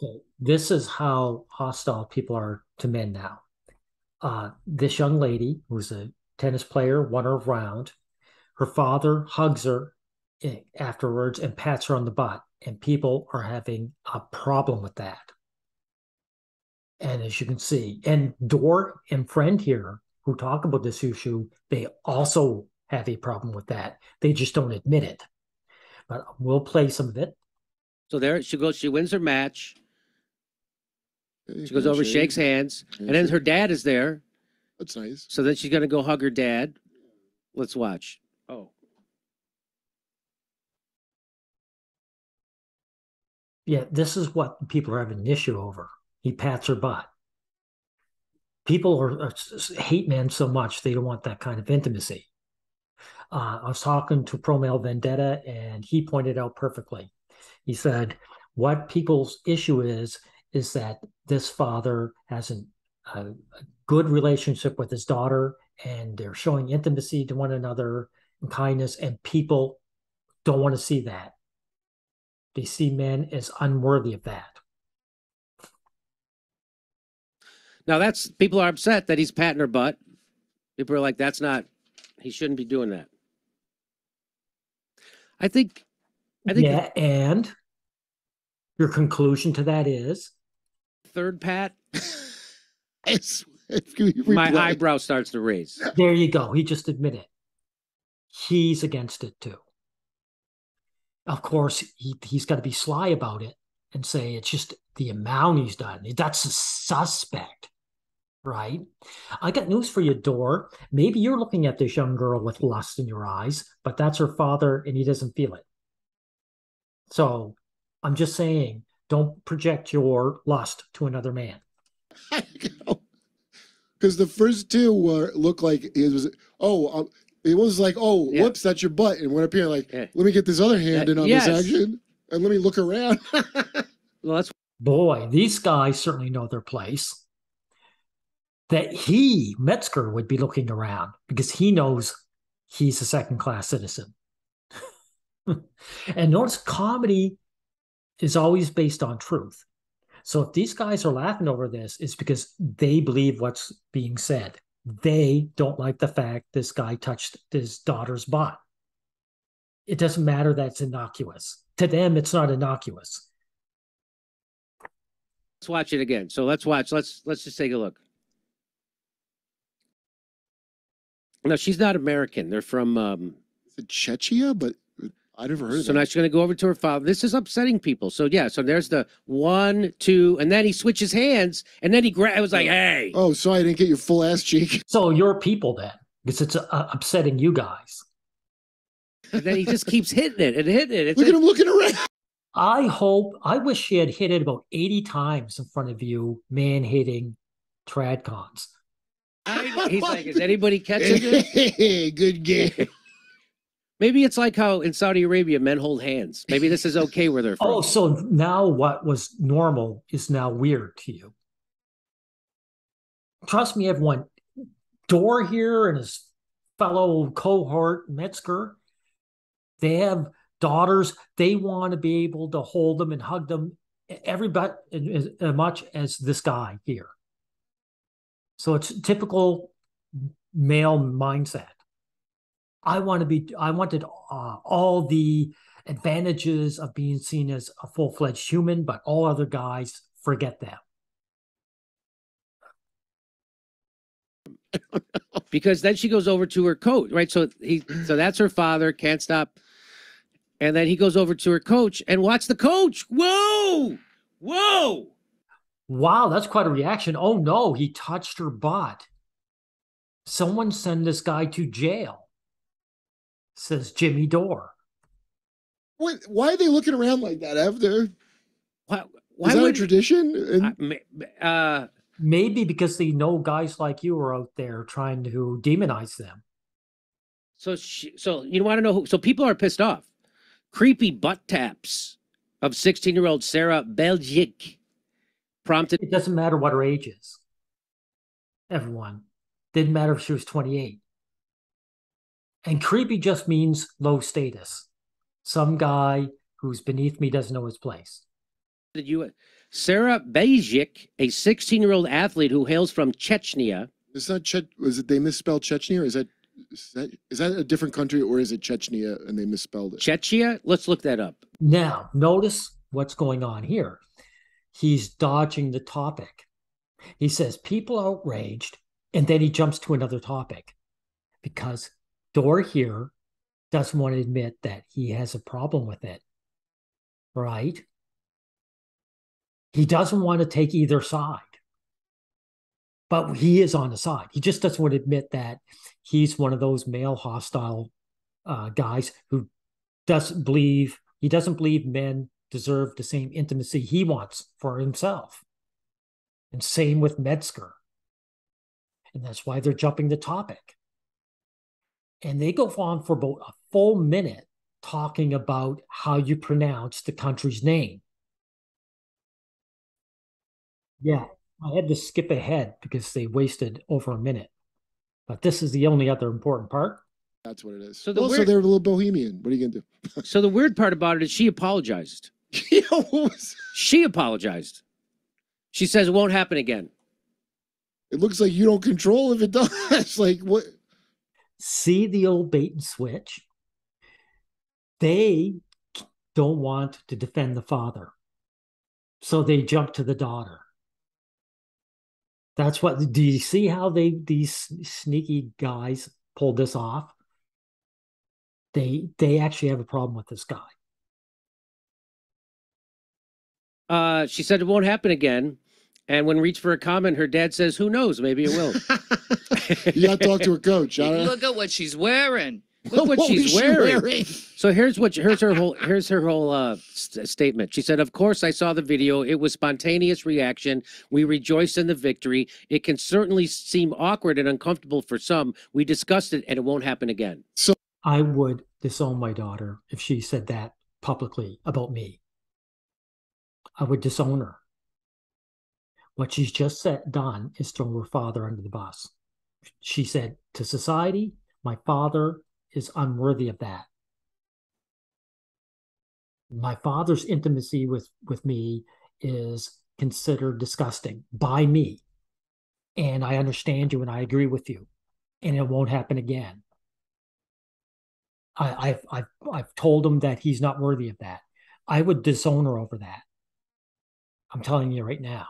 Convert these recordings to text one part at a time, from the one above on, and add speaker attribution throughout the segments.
Speaker 1: Okay, this is how hostile people are to men now. This young lady, who's a tennis player, won her round. Her father hugs her afterwards and pats her on the butt, and people are having a problem with that. And as you can see, and Door and Friend here who talk about this issue, they also have a problem with that. They just don't admit it. But we'll play some of it.
Speaker 2: So there she goes. She wins her match. She goes over,
Speaker 3: Handshake.
Speaker 2: shakes hands, and then
Speaker 3: Handshake.
Speaker 2: her dad is there.
Speaker 3: That's nice.
Speaker 2: So then she's gonna go hug her dad. Let's watch. Oh,
Speaker 1: Yeah, this is what people are having an issue over. He pats her butt. People hate men so much they don't want that kind of intimacy. I was talking to Pro Male Vendetta, and he pointed out perfectly. He said, what people's issue is that this father has a good relationship with his daughter, and they're showing intimacy to one another and kindness, and people don't want to see that. They see men as unworthy of that.
Speaker 2: now that's people are upset that he's patting her butt. People are like, that's not. He shouldn't be doing that. I think.
Speaker 1: Yeah, and your conclusion to that is
Speaker 2: third pat.
Speaker 3: My
Speaker 2: My eyebrow starts to raise.
Speaker 1: there you go. He just admitted he's against it too. Of course, he's got to be sly about it and say it's just the amount he's done. That's a suspect, right? I got news for you, Door. Maybe you're looking at this young girl with lust in your eyes, but that's her father and he doesn't feel it. So I'm just saying, don't project your lust to another man.
Speaker 3: Because the first two look like it was. It was like,
Speaker 2: Yeah.
Speaker 3: whoops, that's your butt, and went up here like,
Speaker 2: Yeah.
Speaker 3: let me get this other hand in on
Speaker 2: Yes.
Speaker 3: this action, and let me look around.
Speaker 2: Well, that's
Speaker 1: Boy, these guys certainly know their place. That Metzger, would be looking around because he knows he's a second-class citizen. And notice comedy is always based on truth. So if these guys are laughing over this, it's because they believe what's being said. They don't like the fact this guy touched his daughter's butt. It doesn't matter that it's innocuous. To them, it's not innocuous.
Speaker 2: let's watch it again. So let's watch. Let's just take a look. No, she's not American. They're from.
Speaker 3: Is it Chechnya? But I never heard of
Speaker 2: So
Speaker 3: that.
Speaker 2: now she's going to go over to her father. This is upsetting people. So yeah, so there's the 1, 2, and then he switches hands, and then I was like, hey.
Speaker 3: Oh, sorry, I didn't get your full ass cheek.
Speaker 1: So you're people then, because it's upsetting you guys.
Speaker 2: And then he just keeps hitting it and hitting it.
Speaker 3: Look at him looking around.
Speaker 1: I wish she had hit it about 80 times in front of you, man-hating tradcons.
Speaker 2: He's like, is anybody catching this?
Speaker 3: Hey, good game.
Speaker 2: Maybe it's like how in Saudi Arabia men hold hands. Maybe this is okay where they're from.
Speaker 1: Oh, so now what was normal is now weird to you. Trust me, everyone. Door here and his fellow cohort, Metzger, they have daughters. They want to be able to hold them and hug them everybody as much as this guy here. So it's typical male mindset. I wanted all the advantages of being seen as a full-fledged human, but all other guys forget that.
Speaker 2: Because then she goes over to her coach, right? So that's her father, can't stop. And then he goes over to her coach and watch the coach. Whoa! Whoa!
Speaker 1: Wow, that's quite a reaction. Oh no, he touched her butt. Someone send this guy to jail, says Jimmy Dore.
Speaker 3: Why are they looking around like that after?
Speaker 2: Why
Speaker 3: Is that a
Speaker 2: would
Speaker 3: tradition?
Speaker 1: Maybe because they know guys like you are out there trying to demonize them.
Speaker 2: so you want to know who? So people are pissed off. Creepy butt taps of 16-year-old Sarah Belgic prompted.
Speaker 1: It doesn't matter what her age is. Everyone. Didn't matter if she was 28. And creepy just means low status. Some guy who's beneath me doesn't know his place.
Speaker 2: Sarah Bejic, a 16-year-old athlete who hails from Chechnya.
Speaker 3: It's not was it they misspelled Chechnya, or is that a different country, or is it Chechnya and they misspelled it?
Speaker 2: Chechnya? Let's look that up.
Speaker 1: Now, notice what's going on here. He's dodging the topic. He says people outraged, and then he jumps to another topic because Dor here doesn't want to admit that he has a problem with it, right? He doesn't want to take either side, but he is on the side. He just doesn't want to admit that he's one of those male hostile guys who doesn't believe men deserve the same intimacy he wants for himself. And same with Metzger. And that's why they're jumping the topic. And they go on for about a full minute talking about how you pronounce the country's name. Yeah, I had to skip ahead because they wasted over a minute. But this is the only other important part.
Speaker 3: That's what it is.
Speaker 2: So
Speaker 3: they're a little bohemian. What are you going to do?
Speaker 2: So the weird part about it is she apologized. She apologized. She says it won't happen again.
Speaker 3: It looks like you don't control if it does. Like, what?
Speaker 1: See the old bait and switch? They don't want to defend the father. So they jump to the daughter. That's what, do you see how these sneaky guys pulled this off? They actually have a problem with this guy.
Speaker 2: She said it won't happen again. And when reached for a comment, her dad says, who knows? Maybe it will.
Speaker 3: You got to talk to a coach.
Speaker 4: Look at what she's wearing.
Speaker 2: Look what she's wearing. So here's her whole statement. She said, "Of course, I saw the video. It was spontaneous reaction. We rejoiced in the victory. It can certainly seem awkward and uncomfortable for some. We discussed it, and it won't happen again."
Speaker 3: So
Speaker 1: I would disown my daughter if she said that publicly about me. I would disown her. What she's just done is throw her father under the bus. She said to society, "My father is unworthy of that. My father's intimacy with me is considered disgusting by me. And I understand you and I agree with you. And it won't happen again. I've told him that he's not worthy of that. I would disown her over that. I'm telling you right now."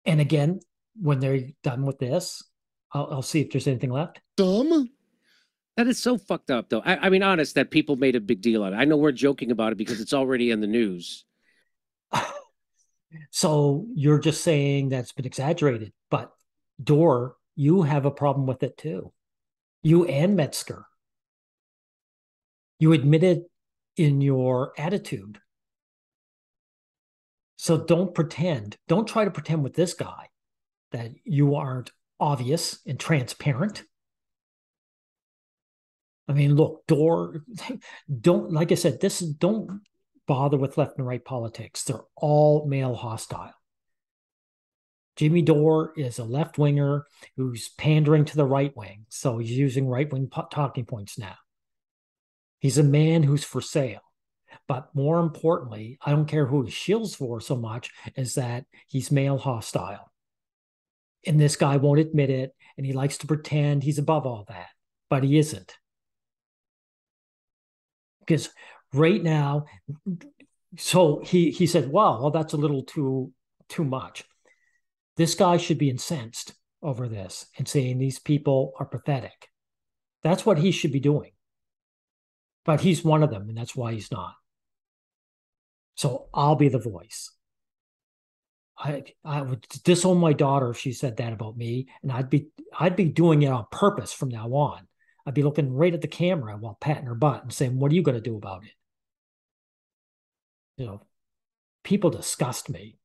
Speaker 1: And again, when they're done with this, I'll see if there's anything left.
Speaker 2: That is so fucked up, though. I mean, honest, that people made a big deal out of it. I know we're joking about it because it's already in the news.
Speaker 1: So you're just saying that's been exaggerated. But Dor, you have a problem with it too. You and Metzger. You admitted in your attitude. So don't pretend. Don't try to pretend with this guy that you aren't obvious and transparent. I mean, look, Dor, don't, like I said, don't bother with left and right politics. They're all male hostile. Jimmy Dore is a left winger who's pandering to the right wing. So he's using right wing talking points now. He's a man who's for sale. But more importantly, I don't care who he shills for so much as that he's male hostile. And this guy won't admit it, and he likes to pretend he's above all that, but he isn't. Because right now, so he said, well, that's a little too much. This guy should be incensed over this and saying these people are pathetic. That's what he should be doing. But he's one of them, and that's why he's not. So I'll be the voice. I would disown my daughter if she said that about me, and I'd be doing it on purpose from now on. I'd be looking right at the camera while patting her butt and saying, "What are you going to do about it?" You know, people disgust me.